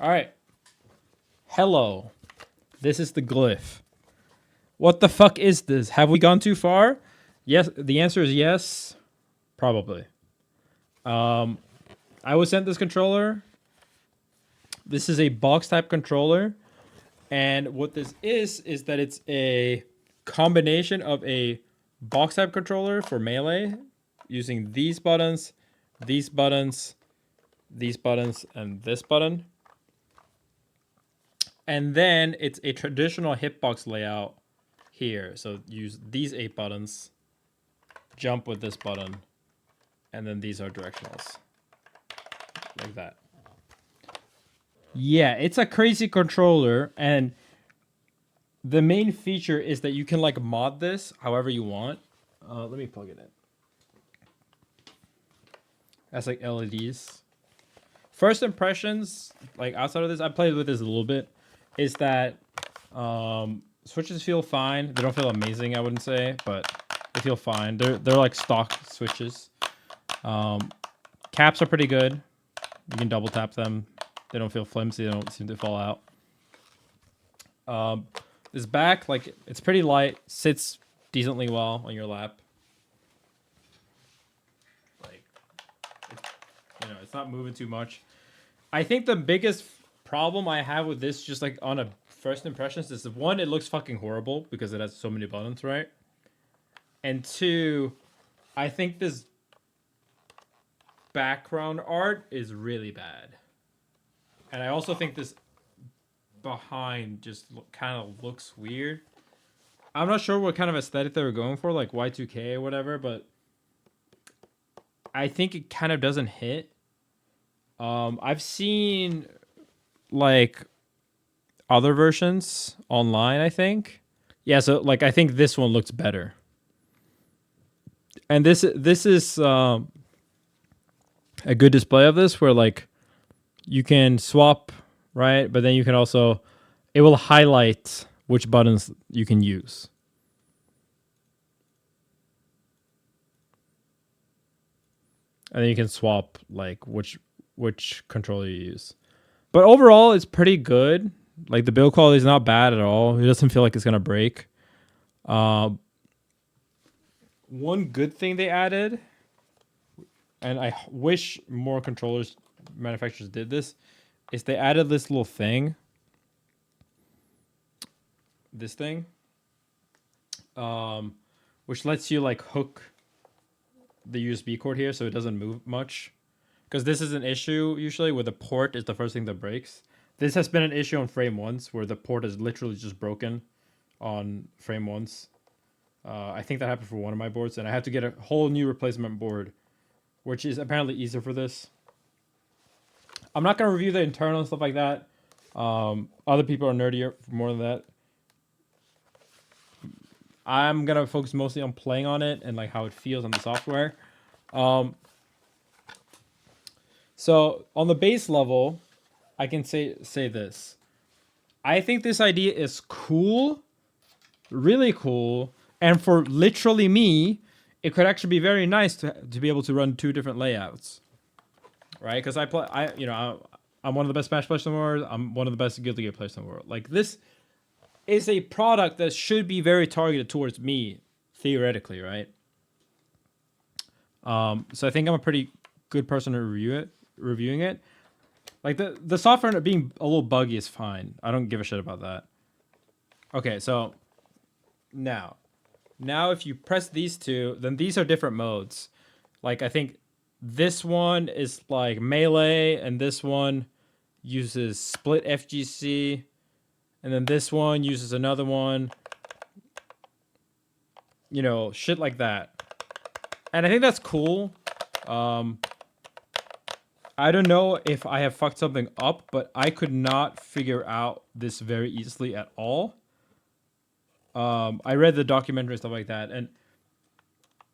All right. Hello. This is the Glyph. What the fuck is this? Have we gone too far? Yes. The answer is yes. Probably. I was sent this controller. This is a box type controller. And what this is that it's a combination of a box type controller for Melee using these buttons, these buttons, these buttons, and this button. And then it's a traditional hitbox layout here. So use these 8 buttons, jump with this button, and then these are directionals. Like that. Yeah, it's a crazy controller, and the main feature is that you can like mod this however you want. Let me plug it in. That's like LEDs. First impressions, like outside of this, I played with this a little bit, is that switches feel fine. They don't feel amazing, I wouldn't say, but they feel fine. They're like stock switches. Caps are pretty good. You can double tap them. They don't feel flimsy. They don't seem to fall out. This back, like, it's pretty light. Sits decently well on your lap. Like, it's not moving too much. I think the biggest problem I have with this, just like on a first impressions, is one, it looks fucking horrible because it has so many buttons, right? And two, I think this background art is really bad. And I also think this behind just kind of looks weird. I'm not sure what kind of aesthetic they were going for, like Y2K or whatever, but I think it kind of doesn't hit. I've seen like other versions online, I think. Yeah, so like I think this one looks better. And this is a good display of this where like you can swap, right? But then you can also, it will highlight which buttons you can use. And then you can swap like which controller you use. But overall, it's pretty good. Like the build quality is not bad at all. It doesn't feel like it's gonna break. One good thing they added, and I wish more controllers manufacturers did this, is they added this little thing. This thing. Which lets you like hook the USB cord here so it doesn't move much. Because this is an issue usually where the port is the first thing that breaks. This has been an issue on frame ones where the port is literally just broken on frame ones. I think that happened for one of my boards, and I had to get a whole new replacement board, which is apparently easier for this. I'm not going to review the internal and stuff like that. Other people are nerdier for more than that. I'm going to focus mostly on playing on it and like how it feels on the software. So on the base level, I can say this. I think this idea is cool, really cool, and for literally me, it could actually be very nice to be able to run 2 different layouts, right? Because I'm one of the best Smash players in the world. I'm one of the best Guilty Gear players in the world. Like this is a product that should be very targeted towards me, theoretically, right? So I think I'm a pretty good person to reviewing it. Like the software being a little buggy is fine. I don't give a shit about that. Okay, so now if you press these 2, then these are different modes. Like I think this one is like melee, and this one uses split FGC, and then this one uses another one. Shit like that. And I think that's cool. I don't know if I have fucked something up, but I could not figure out this very easily at all. I read the documentary and stuff like that, and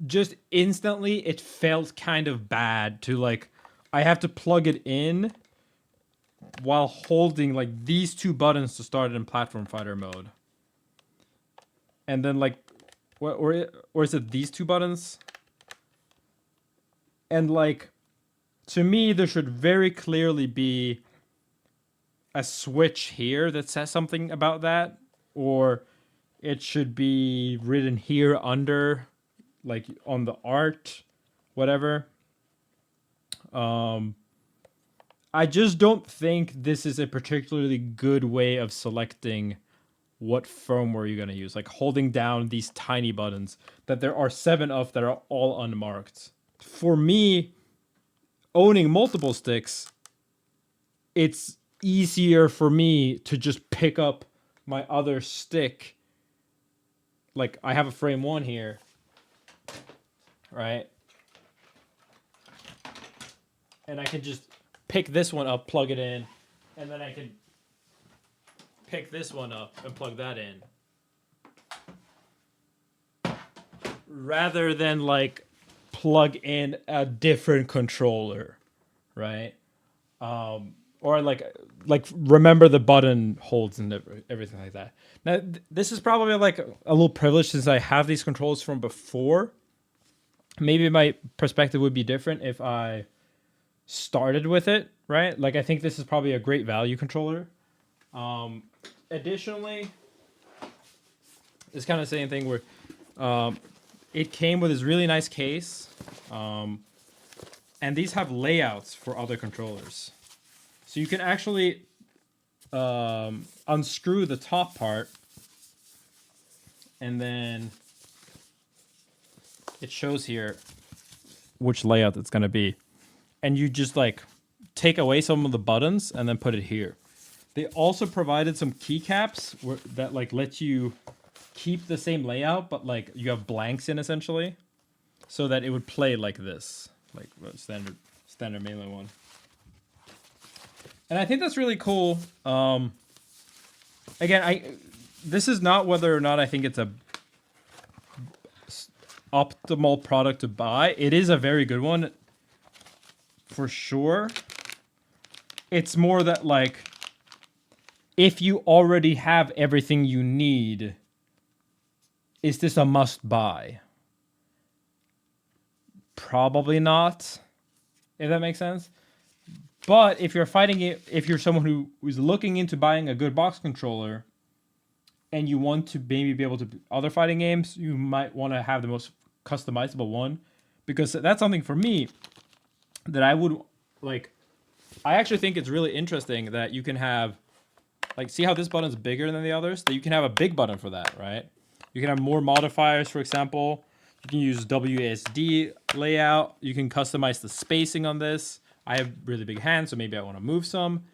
just instantly it felt kind of bad to like, I have to plug it in while holding like these 2 buttons to start it in platform fighter mode. And then like, or is it these 2 buttons? And like, to me, there should very clearly be a switch here that says something about that, or it should be written here under, like on the art, whatever. I just don't think this is a particularly good way of selecting what firmware you're going to use. Like holding down these tiny buttons that there are 7 of that are all unmarked. For me, owning multiple sticks, it's easier for me to just pick up my other stick. Like I have a frame 1 here, right? And I can just pick this one up, plug it in, and then I can pick this one up and plug that in. Rather than like plug in a different controller, right? Or like remember the button holds and everything like that. Now this is probably like a little privileged since I have these controls from before. Maybe my perspective would be different if I started with it, right? Like I think this is probably a great value controller. Additionally, it's kind of the same thing where it came with this really nice case, and these have layouts for other controllers. So you can actually unscrew the top part, and then it shows here which layout it's going to be. And you just like take away some of the buttons and then put it here. They also provided some keycaps that like let you keep the same layout, but like you have blanks in essentially, so that it would play like this, like standard mainline one. And I think that's really cool. Again, this is not whether or not I think it's a optimal product to buy. It is a very good one, for sure. It's more that like, if you already have everything you need, is this a must buy? Probably not, if that makes sense. But if you're fighting it, if you're someone who is looking into buying a good box controller and you want to maybe be able to other fighting games, you might want to have the most customizable one, because that's something for me that I would like. I actually think it's really interesting that you can have, like, see how this button's bigger than the others? That you can have a big button for that, right? You can have more modifiers, for example. You can use WASD layout. You can customize the spacing on this. I have really big hands, so maybe I want to move some.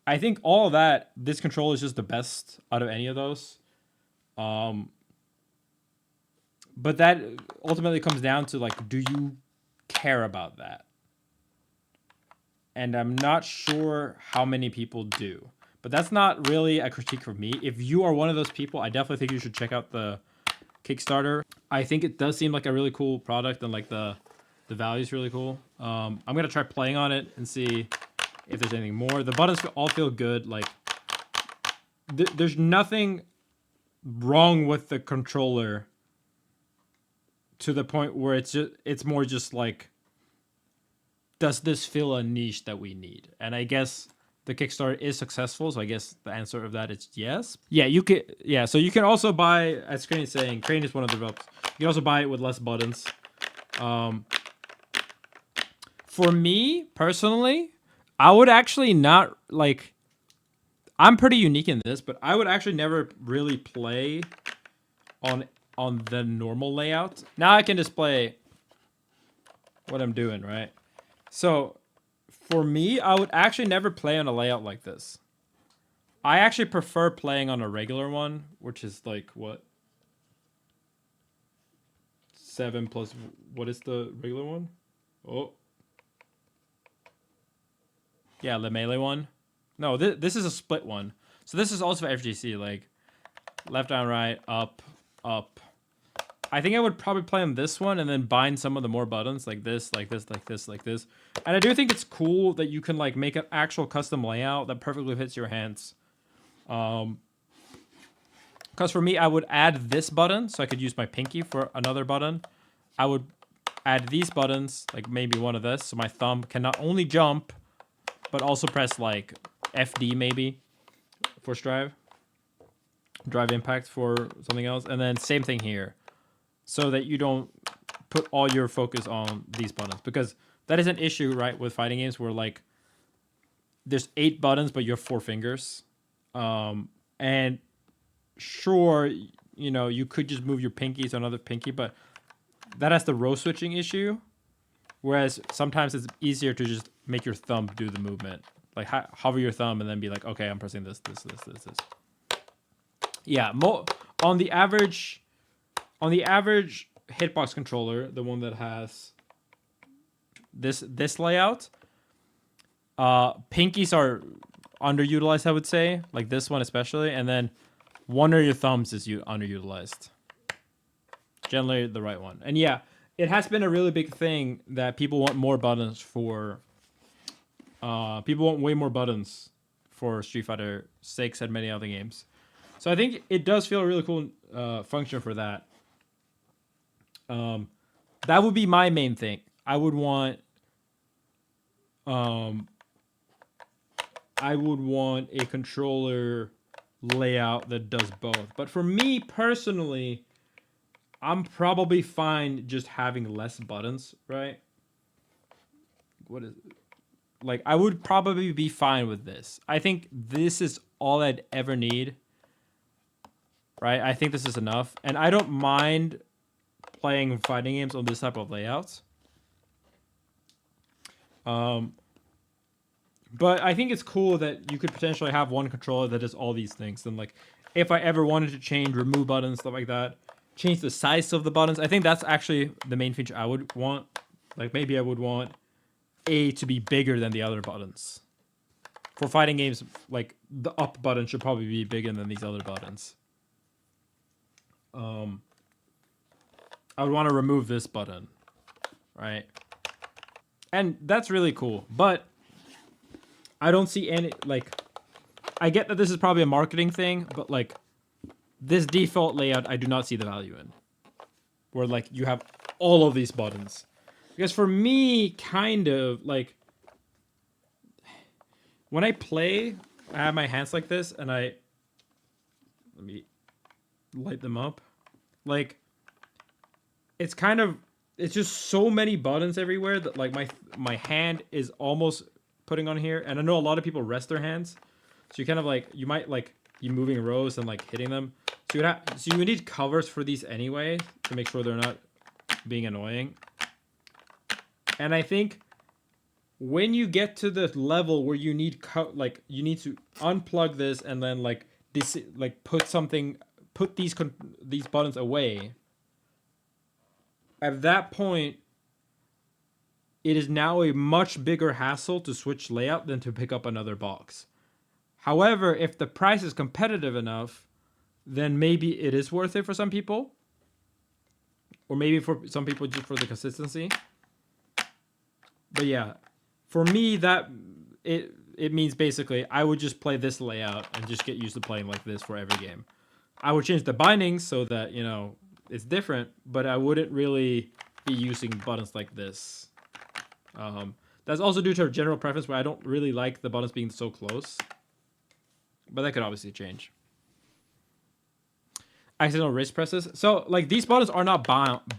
I think all of that, this controller is just the best out of any of those. But that ultimately comes down to, like, do you care about that? And I'm not sure how many people do. But that's not really a critique for me. If you are one of those people, I definitely think you should check out the Kickstarter. I think it does seem like a really cool product, and like the value is really cool. I'm gonna try playing on it and see if there's anything more. The buttons all feel good. Like there's nothing wrong with the controller to the point where it's more just like, does this fill a niche that we need? And I guess the Kickstarter is successful, so I guess the answer of that is yes. Yeah, you can. Yeah, so you can also buy, as Crane is saying, Crane is one of the developers. You can also buy it with less buttons. For me personally, I would actually not like. I'm pretty unique in this, but I would actually never really play on the normal layout. Now I can display what I'm doing, right? So for me, I would actually never play on a layout like this. I actually prefer playing on a regular one, which is like what? 7 plus, what is the regular one? Oh. Yeah, the melee one. No, this is a split one. So this is also FGC, like left, down, right, up, up. I think I would probably play on this one and then bind some of the more buttons like this, like this, like this, like this. And I do think it's cool that you can like make an actual custom layout that perfectly fits your hands. Because for me, I would add this button so I could use my pinky for another button. I would add these buttons, like maybe one of this, so my thumb can not only jump, but also press like FD maybe. force drive impact for something else, and then same thing here, so that you don't put all your focus on these buttons, because that is an issue, right, with fighting games where like there's 8 buttons but you have 4 fingers, and sure, you know, you could just move your pinky to another pinky, but that has the row switching issue, whereas sometimes it's easier to just make your thumb do the movement, like hover your thumb and then be like, okay, I'm pressing this. Yeah, on the average hitbox controller, the one that has this layout, pinkies are underutilized, I would say, like this one especially, and then one of your thumbs is underutilized. Generally the right one. And yeah, it has been a really big thing that people want more buttons for. People want way more buttons for Street Fighter 6 and many other games. So I think it does feel a really cool function for that. That would be my main thing. I would want a controller layout that does both. But for me personally, I'm probably fine just having less buttons, right? What is it? Like, I would probably be fine with this. I think this is all I'd ever need, right? I think this is enough. And I don't mind playing fighting games on this type of layouts. But I think it's cool that you could potentially have one controller that does all these things. And like, if I ever wanted to change, remove buttons, stuff like that, change the size of the buttons, I think that's actually the main feature I would want. Like, maybe I would want A to be bigger than the other buttons. For fighting games, like, the up button should probably be bigger than these other buttons. I would want to remove this button, right? And that's really cool, but I don't see any, like, I get that this is probably a marketing thing, but like, this default layout, I do not see the value in. Where like, you have all of these buttons. Because for me, kind of, like, when I play, I have my hands like this, and let me light them up. Like, it's kind of, it's just so many buttons everywhere that like my hand is almost putting on here. And I know a lot of people rest their hands. So you kind of like, you might like be moving rows and like hitting them. So you would need covers for these anyway to make sure they're not being annoying. And I think when you get to the level where you need you need to unplug this and then like put these buttons away. At that point, it is now a much bigger hassle to switch layout than to pick up another box. However, if the price is competitive enough, then maybe it is worth it for some people. Or maybe for some people just for the consistency. But yeah, for me, that it means basically I would just play this layout and just get used to playing like this for every game. I would change the bindings so that, you know, it's different, but I wouldn't really be using buttons like this. That's also due to a general preference where I don't really like the buttons being so close. But that could obviously change. Accidental wrist presses. So, like, these buttons are not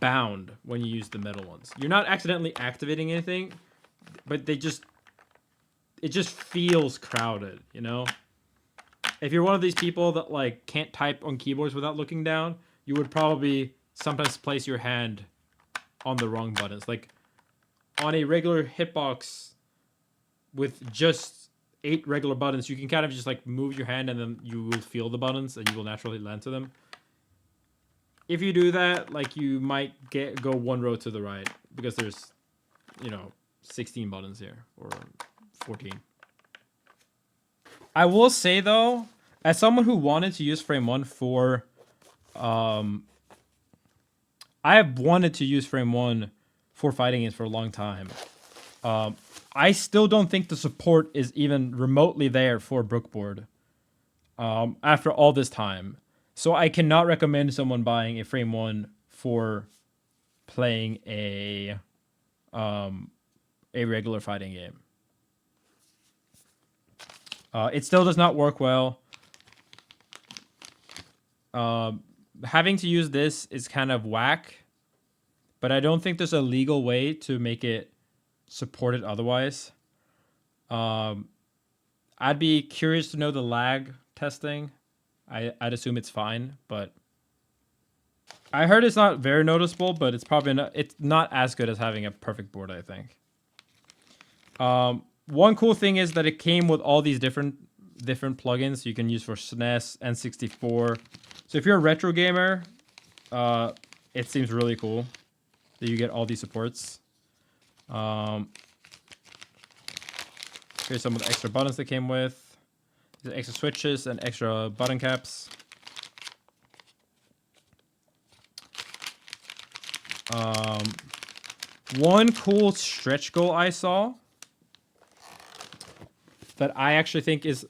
bound when you use the metal ones. You're not accidentally activating anything, but it just feels crowded, you know? If you're one of these people that, like, can't type on keyboards without looking down, you would probably sometimes place your hand on the wrong buttons. Like, on a regular hitbox with just 8 regular buttons, you can kind of just, like, move your hand and then you will feel the buttons and you will naturally land to them. If you do that, like, you might go one row to the right because there's, you know, 16 buttons here or 14. I will say, though, as someone who wanted to use Frame 1 for... I have wanted to use Frame 1 for fighting games for a long time. I still don't think the support is even remotely there for Brookboard after all this time. So I cannot recommend someone buying a Frame 1 for playing a regular fighting game. It still does not work well. Having to use this is kind of whack, but I don't think there's a legal way to make it supported otherwise. I'd be curious to know the lag testing. I'd assume it's fine, but I heard it's not very noticeable, but it's probably not, it's not as good as having a perfect board, I think. One cool thing is that it came with all these different plugins you can use for SNES, N64. So if you're a retro gamer, it seems really cool that you get all these supports. Here's some of the extra buttons that came with. The extra switches and extra button caps. One cool stretch goal I saw that I actually think is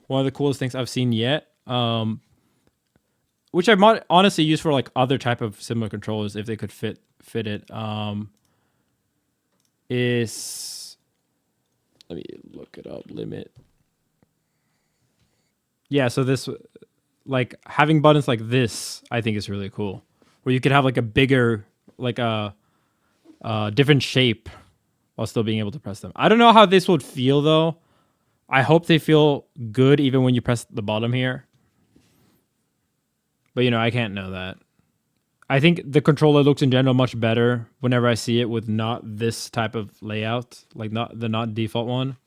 one of the coolest things I've seen yet. Which I might honestly use for like other type of similar controllers if they could fit it. Is, let me look it up. Limit. Yeah, so this, like having buttons like this, I think is really cool. Where you could have like a bigger, like a different shape while still being able to press them. I don't know how this would feel though. I hope they feel good even when you press the bottom here. But, you know, I can't know that. I think the controller looks in general much better whenever I see it with not this type of layout, like not the default one.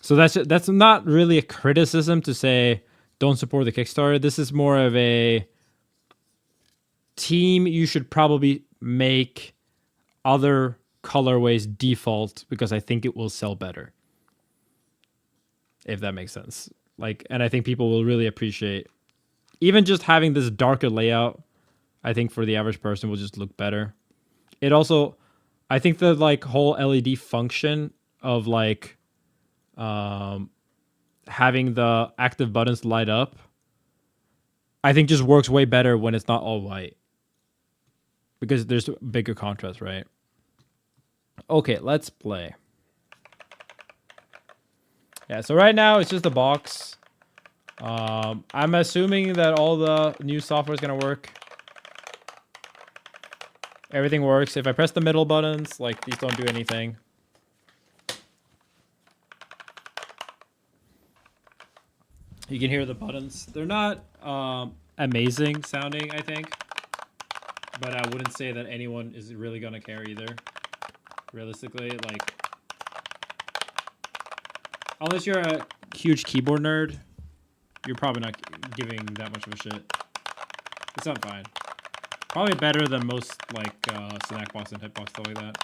So that's not really a criticism to say don't support the Kickstarter. This is more of a team. You should probably make other colorways default because I think it will sell better. If that makes sense. Like, and I think people will really appreciate even just having this darker layout. I think for the average person will just look better. It also, I think the like whole LED function of like having the active buttons light up, I think just works way better when it's not all white. Because there's bigger contrast, right? Okay, let's play. Yeah, so right now it's just a box. I'm assuming that all the new software is going to work. Everything works. If I press the middle buttons, like these don't do anything. You can hear the buttons. They're not amazing sounding, I think. But I wouldn't say that anyone is really going to care either. Realistically, like, unless you're a huge keyboard nerd, you're probably not giving that much of a shit. It's not fine. Probably better than most, like, Snackbox and Hitbox, stuff like that.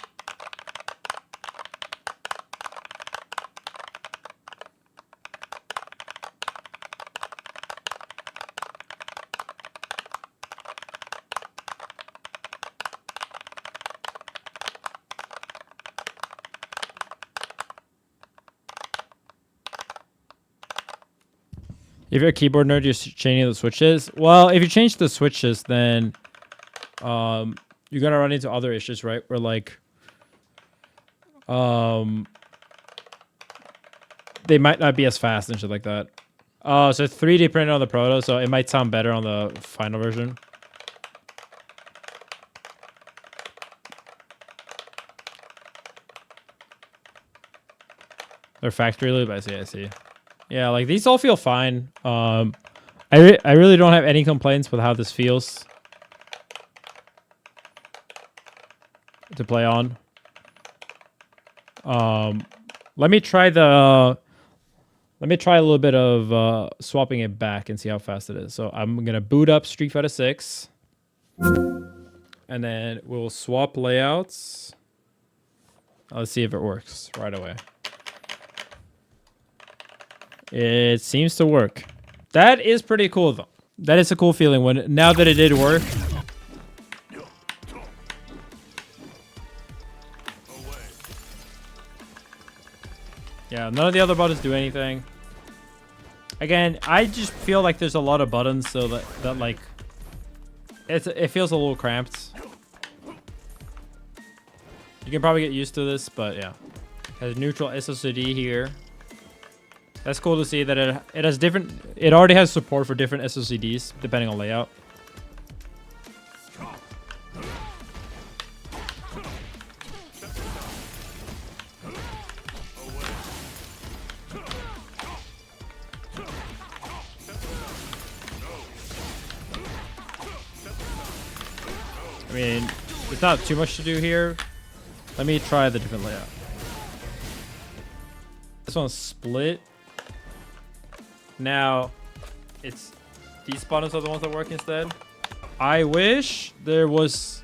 If you're a keyboard nerd, you're changing the switches. Well, if you change the switches, then you're gonna run into other issues, right? Where like they might not be as fast and shit like that. Oh, so 3D printed on the Proto, so it might sound better on the final version. They're factory loop. I see. Yeah, like these all feel fine. I really don't have any complaints with how this feels to play on. Let me try a little bit of swapping it back and see how fast it is. So I'm gonna boot up Street Fighter 6, and then we'll swap layouts. Let's see if it works right away. It seems to work. That is pretty cool, though. That is a cool feeling when now that it did work. Yeah, none of the other buttons do anything. Again, I just feel like there's a lot of buttons, so that like it feels a little cramped. You can probably get used to this, but yeah. Has neutral SOCD here. That's cool to see that it has different. It already has support for different SOCDs depending on layout. I mean, there's not too much to do here. Let me try the different layout. This one's split. Now, it's these buttons are the ones that work instead. I wish there was,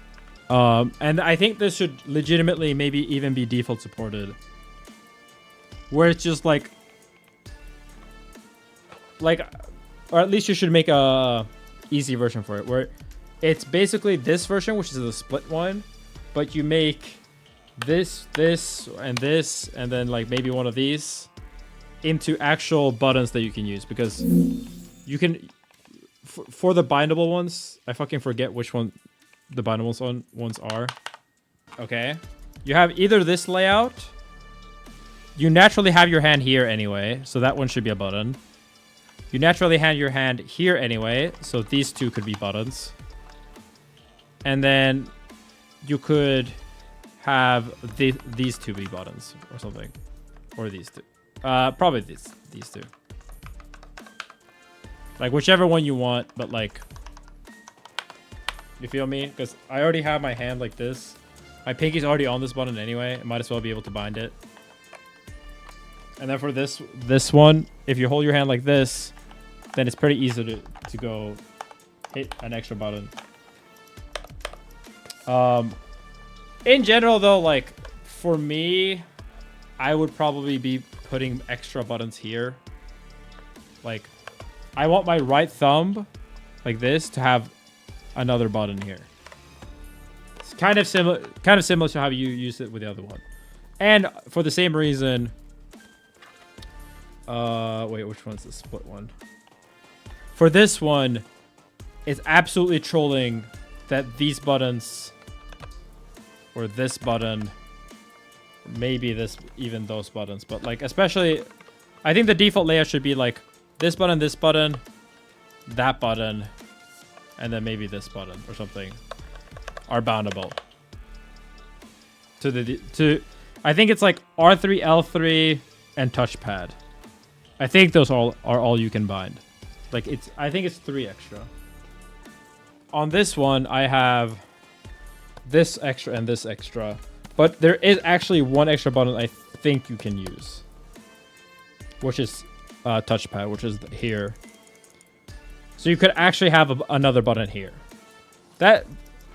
and I think this should legitimately maybe even be default supported, where it's just like, or at least you should make a easy version for it, where it's basically this version, which is the split one, but you make this, and then like maybe one of these into actual buttons that you can use, because you can for the bindable ones, I fucking forget which one the bindable ones are. Okay, you have either this layout, you naturally have your hand here anyway, so that one should be a button. You naturally have your hand here anyway, so these two could be buttons. And then you could have these two be buttons or something, or these two. Probably these two. Like whichever one you want, but like, you feel me? Because I already have my hand like this. My pinky's already on this button anyway. I might as well be able to bind it. And then for this one, if you hold your hand like this, then it's pretty easy to go hit an extra button. In general though, like for me, I would probably be putting extra buttons here. Like I want my right thumb like this to have another button here. It's kind of similar to how you use it with the other one. And for the same reason, wait, which one's the split one? For this one, it's absolutely trolling that these buttons, or this button, maybe even those buttons, but like especially, I think the default layout should be like this button, that button, and then maybe this button or something are boundable. I think it's like R3, L3, and touchpad. I think those are all you can bind. Like I think it's 3 extra. On this one, I have this extra and this extra, but there is actually one extra button I think you can use, which is touchpad, which is here. So you could actually have another button here.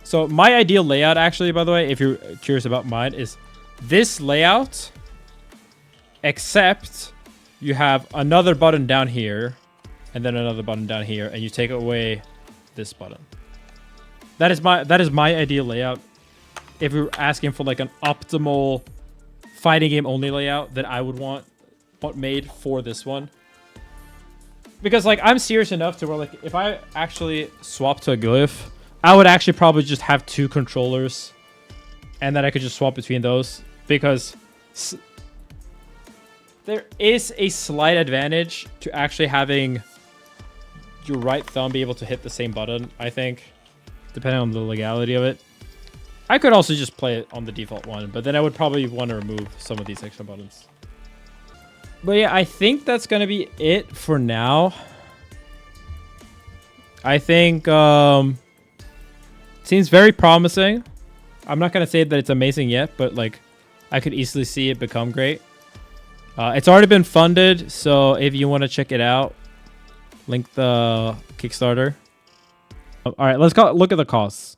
So my ideal layout, actually, by the way, if you're curious about mine, is this layout, except you have another button down here, and then another button down here, and you take away this button. That is my ideal layout. If you're asking for like an optimal fighting game only layout that I would want made for this one. Because like I'm serious enough to where like if I actually swap to a Glyph, I would actually probably just have 2 controllers, and then I could just swap between those, because there is a slight advantage to actually having your right thumb be able to hit the same button, I think, depending on the legality of it. I could also just play it on the default one, but then I would probably want to remove some of these extra buttons. But yeah, I think that's going to be it for now. I think seems very promising. I'm not going to say that it's amazing yet, but like I could easily see it become great. It's already been funded, so if you want to check it out, link the Kickstarter. All right, let's go look at the costs.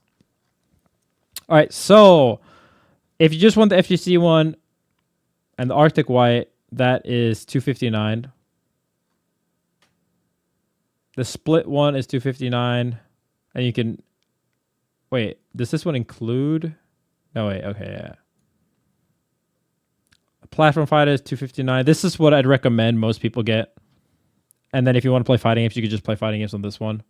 All right, so if you just want the FGC one and the Arctic White, that is $259. The split one is $259, and you can wait. Does this one include? No, wait. Okay, yeah. Platform fighter is $259. This is what I'd recommend most people get. And then if you want to play fighting games, you could just play fighting games on this one.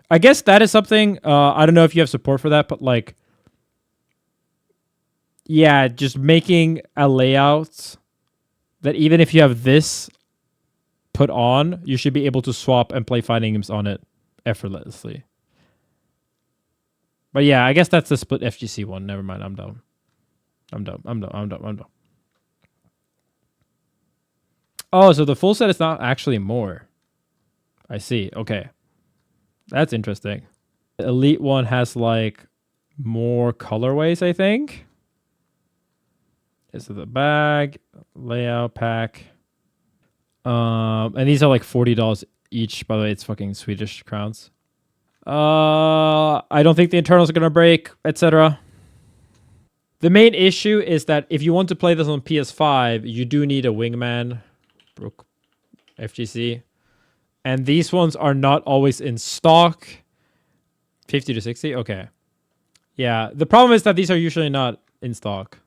I guess that is something. I don't know if you have support for that, but like, yeah, just making a layout that even if you have this put on, you should be able to swap and play fighting games on it effortlessly. But yeah, I guess that's the split FGC one. Never mind, I'm done. Oh, so the full set is not actually more. I see. Okay. That's interesting. The Elite one has like more colorways, I think. This is the bag, layout pack. And these are like $40 each. By the way, it's fucking Swedish crowns. I don't think the internals are gonna break, etc. The main issue is that if you want to play this on PS5, you do need a wingman, Brook FGC, and these ones are not always in stock. 50 to 60, okay. Yeah, the problem is that these are usually not in stock.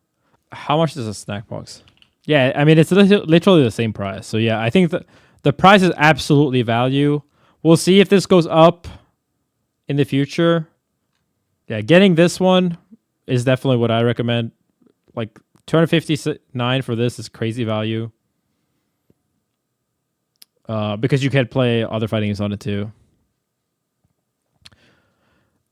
How much is a snack box? Yeah, I mean, it's literally the same price. So yeah, I think that the price is absolutely value. We'll see if this goes up in the future. Yeah, getting this one is definitely what I recommend. Like $259 for this is crazy value. Because you can play other fighting games on it too.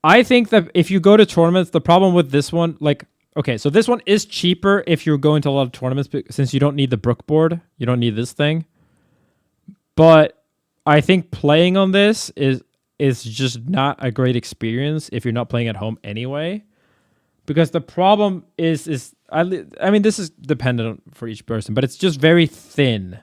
I think that if you go to tournaments, the problem with this one, like, okay, so this one is cheaper if you're going to a lot of tournaments since you don't need the Brook board. You don't need this thing. But I think playing on this is just not a great experience if you're not playing at home anyway. Because the problem is I mean, this is dependent for each person, but it's just very thin.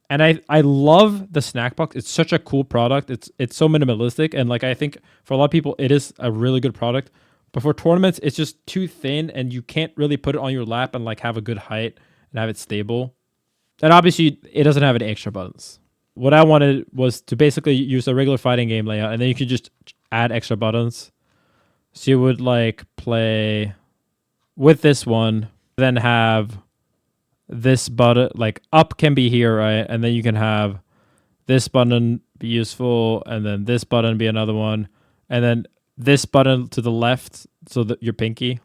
And I love the Snackbox. It's such a cool product. It's so minimalistic, and like I think for a lot of people it is a really good product. But for tournaments, it's just too thin, and you can't really put it on your lap and like have a good height and have it stable. And obviously, it doesn't have any extra buttons. What I wanted was to basically use a regular fighting game layout, and then you could just add extra buttons. So you would like play with this one, then have this button, like up can be here, right? And then you can have this button be useful, and then this button be another one, and then this button to the left, so that your pinky.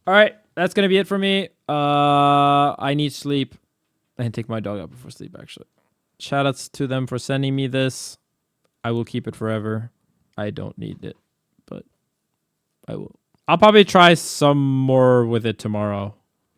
All right, that's gonna be it for me. I need sleep. I can take my dog out before sleep, actually. Shoutouts to them for sending me this. I will keep it forever. I don't need it, but I will. I'll probably try some more with it tomorrow.